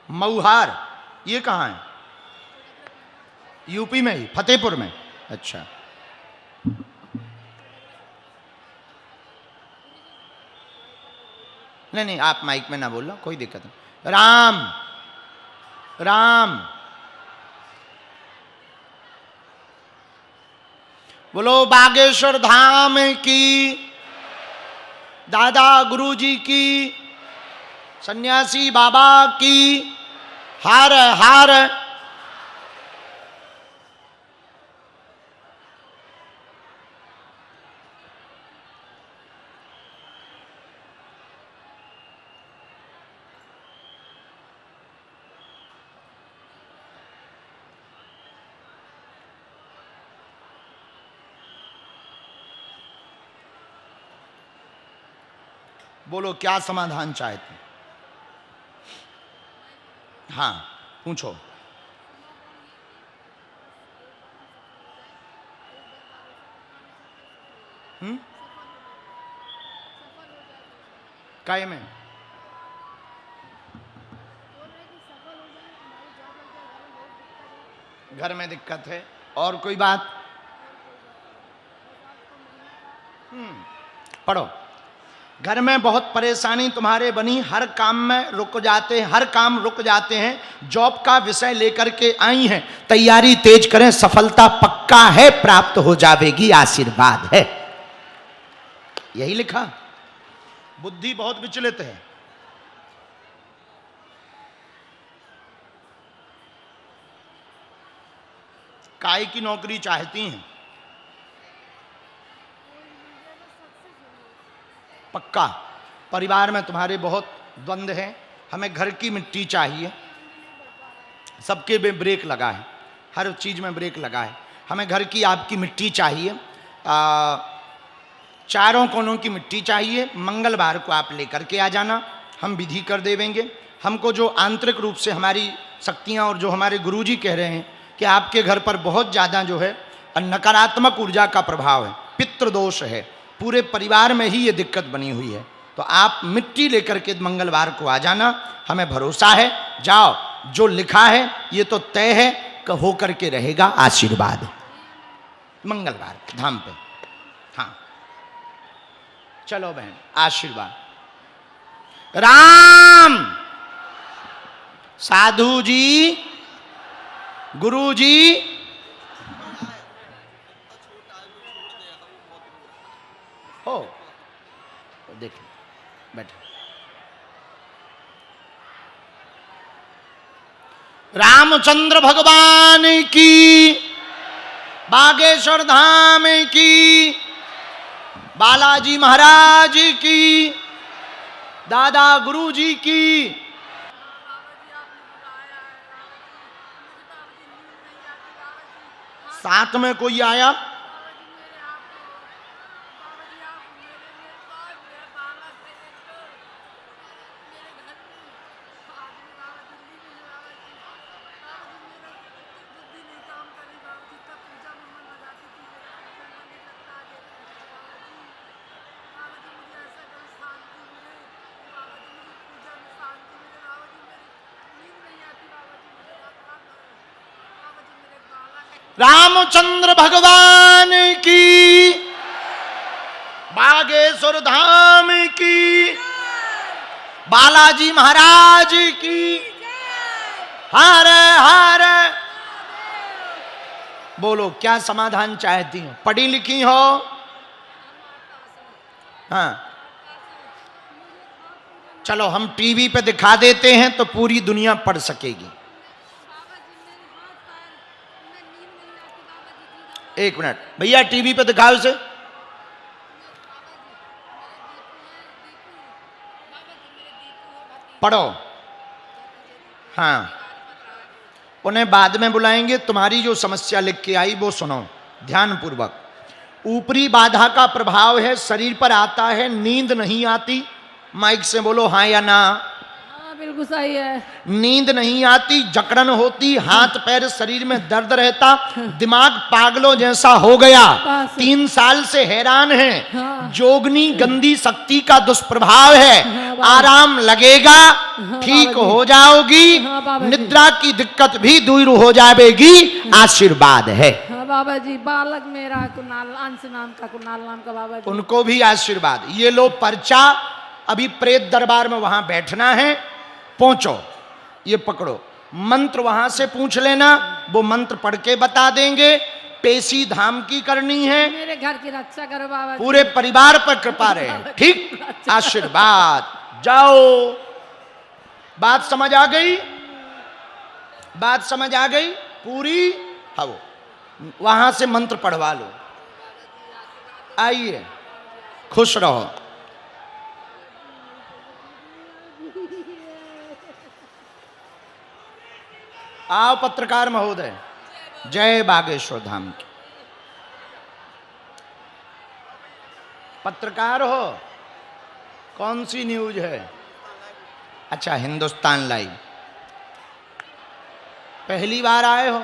मऊहार, ये कहाँ है? यूपी में ही, फतेहपुर में। अच्छा, नहीं नहीं, आप माइक में ना बोलना, कोई दिक्कत नहीं। राम राम बोलो बागेश्वर धाम की, दादा गुरुजी की, सन्यासी बाबा की, हर हर। बोलो क्या समाधान चाहते हैं? हाँ पूछो। काय में? घर में दिक्कत है, और कोई बात? पढ़ो। घर में बहुत परेशानी तुम्हारे बनी, हर काम में रुक जाते हैं, हर काम रुक जाते हैं। जॉब का विषय लेकर के आई हैं, तैयारी तेज करें, सफलता पक्का है, प्राप्त हो जाएगी, आशीर्वाद है। यही लिखा। बुद्धि बहुत विचलित है। काय की नौकरी चाहती हैं? पक्का। परिवार में तुम्हारे बहुत द्वंद्व है। हमें घर की मिट्टी चाहिए। सबके में ब्रेक लगा है, हर चीज़ में ब्रेक लगा है। हमें घर की आपकी मिट्टी चाहिए, चारों कोनों की मिट्टी चाहिए। मंगलवार को आप लेकर के आ जाना, हम विधि कर देवेंगे। हमको जो आंतरिक रूप से हमारी शक्तियाँ और जो हमारे गुरुजी कह रहे हैं कि आपके घर पर बहुत ज़्यादा जो है नकारात्मक ऊर्जा का प्रभाव है, पितृदोष है, पूरे परिवार में ही ये दिक्कत बनी हुई है। तो आप मिट्टी लेकर के मंगलवार को आ जाना, हमें भरोसा है। जाओ, जो लिखा है ये तो तय है कि हो करके रहेगा, आशीर्वाद। मंगलवार धाम पे। हाँ चलो बहन, आशीर्वाद। राम, साधु जी, गुरु जी, हो देखिए, बैठो। रामचंद्र भगवान की, बागेश्वर धाम की, बालाजी महाराज की, दादा गुरुजी की। साथ में कोई आया? रामचंद्र भगवान की, बागेश्वर धाम की, बालाजी महाराज की, हर हर। बोलो क्या समाधान चाहती हो? पढ़ी लिखी हो? हाँ चलो, हम टीवी पे दिखा देते हैं तो पूरी दुनिया पढ़ सकेगी। एक मिनट भैया, टीवी पे दिखाओ इसे। पढ़ो। हाँ, उन्हें बाद में बुलाएंगे। तुम्हारी जो समस्या लिख के आई वो सुनो ध्यान पूर्वक। ऊपरी बाधा का प्रभाव है, शरीर पर आता है, नींद नहीं आती। माइक से बोलो हाँ या ना। बिल्कुल सही है। नींद नहीं आती, जकड़न होती, हाथ पैर शरीर में दर्द रहता, दिमाग पागलों जैसा हो गया। बस। 3 साल से हैरान है। हाँ। जोगनी गंदी शक्ति का दुष्प्रभाव है। हाँ बाबा। आराम लगेगा, हाँ ठीक बाबा जी। हो जाओगी। हाँ बाबा जी। निद्रा की दिक्कत भी दूर हो जाएगी। आशीर्वाद है। हाँ बाबा जी, बालक मेरा कुणाल, अंश नाम का, कुणाल नाम का बाबा जी। उनको भी आशीर्वाद। ये लो पर्चा, अभी प्रेत दरबार में वहां बैठना है, पहुंचो, ये पकड़ो, मंत्र वहां से पूछ लेना, वो मंत्र पढ़ के बता देंगे। पेशी धाम की करनी है, मेरे घर की रक्षा करो बाबा जी। पूरे परिवार पर कृपा रहे, ठीक? आशीर्वाद। जाओ। बात समझ आ गई? बात समझ आ गई पूरी? हाँ, वहां से मंत्र पढ़वा लो। आइए, खुश रहो। आओ पत्रकार महोदय, जय बागेश्वर धाम की। पत्रकार हो? कौन सी न्यूज है? अच्छा, हिंदुस्तान लाइव। पहली बार आए हो?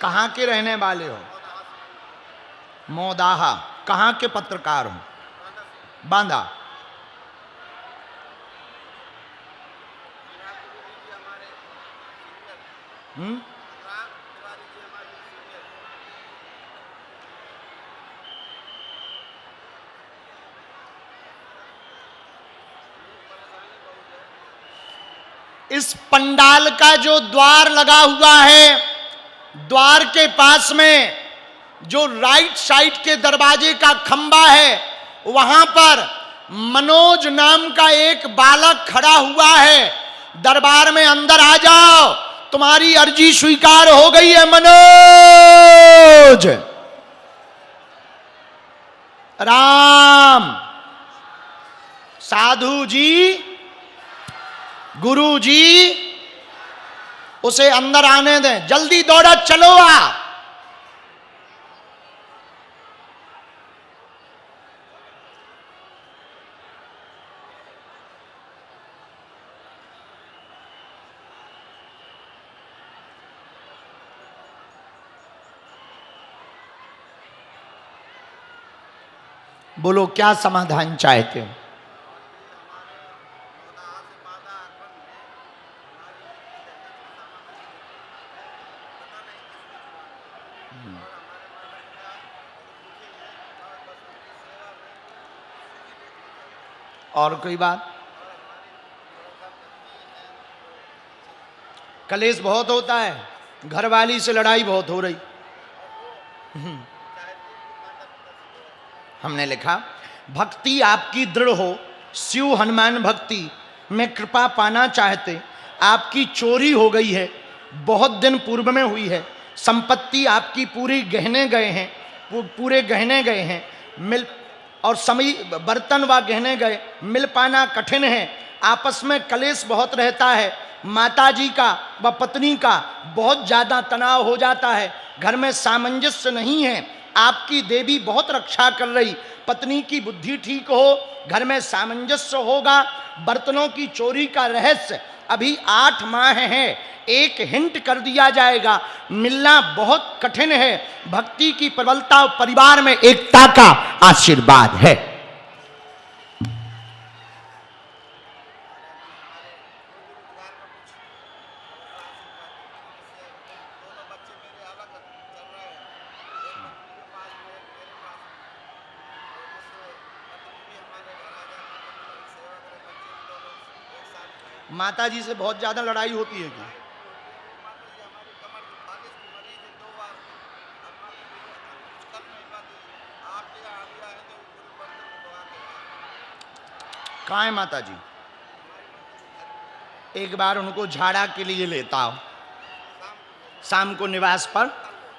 कहाँ के रहने वाले हो? मोदाहा। कहाँ के पत्रकार हो? बांदा। इस पंडाल का जो द्वार लगा हुआ है, द्वार के पास में जो राइट साइड के दरवाजे का खंबा है, वहां पर मनोज नाम का एक बालक खड़ा हुआ है। दरबार में अंदर आ जाओ, तुम्हारी अर्जी स्वीकार हो गई है मनोज। राम। साधु जी, गुरु जी, उसे अंदर आने दें। जल्दी दौड़ा, चलो आ। बोलो, क्या समाधान चाहते हो? और कोई बात? कलेश बहुत होता है, घरवाली से लड़ाई बहुत हो रही। हमने लिखा, भक्ति आपकी दृढ़ हो, शिव हनुमान भक्ति में कृपा पाना चाहते। आपकी चोरी हो गई है, बहुत दिन पूर्व में हुई है। संपत्ति आपकी पूरी गहने गए हैं, पूरे गहने गए हैं। मिल और समय बर्तन व गहने गए, मिल पाना कठिन है। आपस में कलेश बहुत रहता है। माताजी का व पत्नी का बहुत ज़्यादा तनाव हो जाता है। घर में सामंजस्य नहीं है। आपकी देवी बहुत रक्षा कर रही। पत्नी की बुद्धि ठीक हो, घर में सामंजस्य होगा। बर्तनों की चोरी का रहस्य अभी 8 माह है, एक हिंट कर दिया जाएगा। मिलना बहुत कठिन है। भक्ति की प्रबलता और परिवार में एकता का आशीर्वाद है। माता जी से बहुत ज्यादा लड़ाई होती है क्या? कहाँ है माता जी? एक बार उनको झाड़ा के लिए लेता हूँ। शाम को निवास पर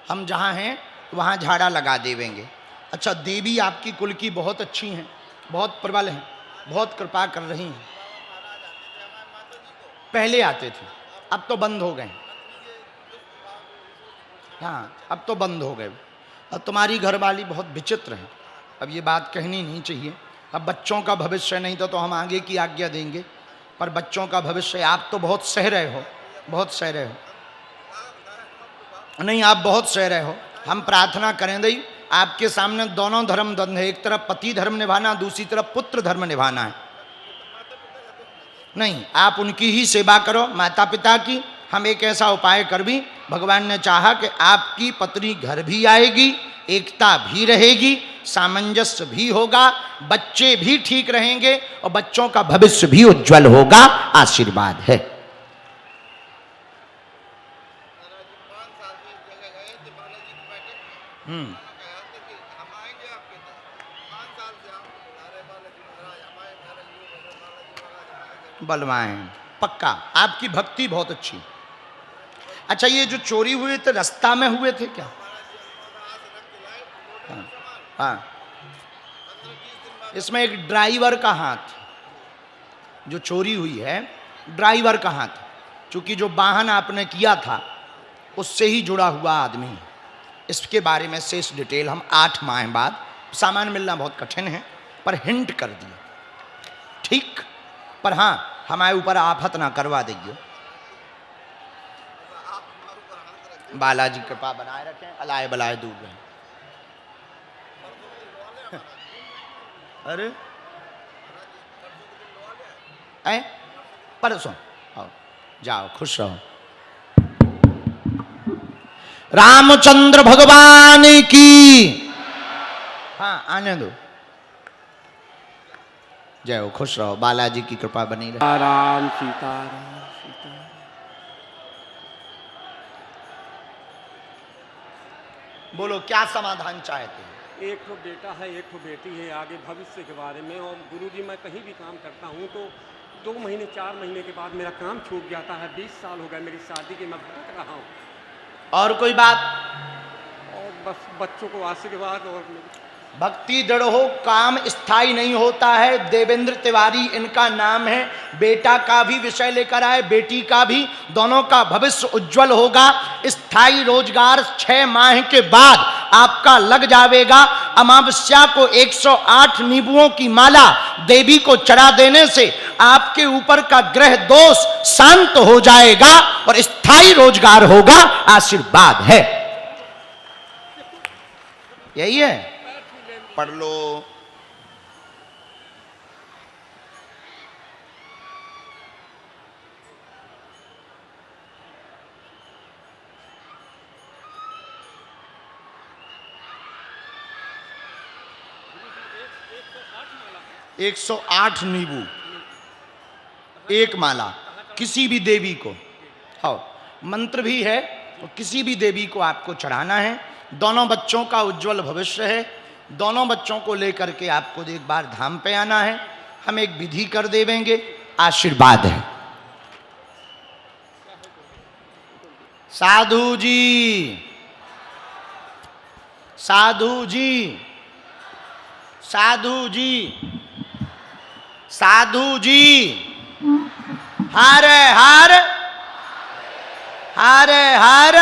हम जहाँ हैं वहाँ झाड़ा लगा देवेंगे। अच्छा, देवी आपकी कुल की बहुत अच्छी हैं, बहुत प्रबल हैं, बहुत कृपा कर रही हैं। पहले आते थे, अब तो बंद हो गए। हाँ, अब तो बंद हो गए। और तुम्हारी घरवाली बहुत विचित्र है। अब ये बात कहनी नहीं चाहिए। अब बच्चों का भविष्य नहीं तो हम आगे की आज्ञा देंगे, पर बच्चों का भविष्य आप तो बहुत सह रहे हो, बहुत सह रहे हो। नहीं, आप बहुत सह रहे हो। हम प्रार्थना करें दई, आपके सामने दोनों धर्म द्वंद है। एक तरफ पति धर्म निभाना, दूसरी तरफ पुत्र धर्म निभाना है। नहीं, आप उनकी ही सेवा करो, माता पिता की। हम एक ऐसा उपाय कर भी, भगवान ने चाहा कि आपकी पत्नी घर भी आएगी, एकता भी रहेगी, सामंजस्य भी होगा, बच्चे भी ठीक रहेंगे और बच्चों का भविष्य भी उज्जवल होगा। आशीर्वाद है। बलवाएं पक्का। आपकी भक्ति बहुत अच्छी। अच्छा, ये जो चोरी हुए थे रास्ता में हुए थे क्या? हाँ, इसमें एक ड्राइवर का हाथ, जो चोरी हुई है ड्राइवर का हाथ, चूंकि जो वाहन आपने किया था उससे ही जुड़ा हुआ आदमी। इसके बारे में शेष डिटेल हम 8 माह बाद, सामान मिलना बहुत कठिन है पर हिंट कर दिए, ठीक? पर हाँ, हमारे ऊपर आफत ना करवा देंगे। बालाजी कृपा बनाए रखें, अलाए बलाए दूर रहे। अरे परसों आओ, जाओ, खुश रहो। रामचंद्र भगवान की। हाँ, आने दो। जय हो, खुश रहो, बालाजी की कृपा बनी रहे। राम सीताराम सीताराम। बोलो, क्या समाधान चाहते हैं? एक तो बेटा है, एक तो बेटी है, आगे भविष्य के बारे में। और गुरुजी, मैं कहीं भी काम करता हूँ तो 2 महीने 4 महीने के बाद मेरा काम छूट जाता है। 20 साल हो गए मेरी शादी के, मैं भटक रहा हूँ। और कोई बात? और बस बच्चों को आशीर्वाद। और भक्ति दृढ़ हो, काम स्थायी नहीं होता है। देवेंद्र तिवारी इनका नाम है। बेटा का भी विषय लेकर आए, बेटी का भी, दोनों का भविष्य उज्जवल होगा। स्थायी रोजगार 6 माह के बाद आपका लग जाएगा। अमावस्या को 108 नींबुओं की माला देवी को चढ़ा देने से आपके ऊपर का ग्रह दोष शांत हो जाएगा और स्थायी रोजगार होगा। आशीर्वाद है। यही है, पढ़ लो। एक 108 नींबू, एक माला, किसी भी देवी को। हाँ, मंत्र भी है, और किसी भी देवी को आपको चढ़ाना है। दोनों बच्चों का उज्जवल भविष्य है। दोनों बच्चों को लेकर के आपको एक बार धाम पे आना है। हम एक विधि कर देवेंगे। आशीर्वाद है। साधु जी, साधु जी, साधु जी, साधु जी, हर हर हर हर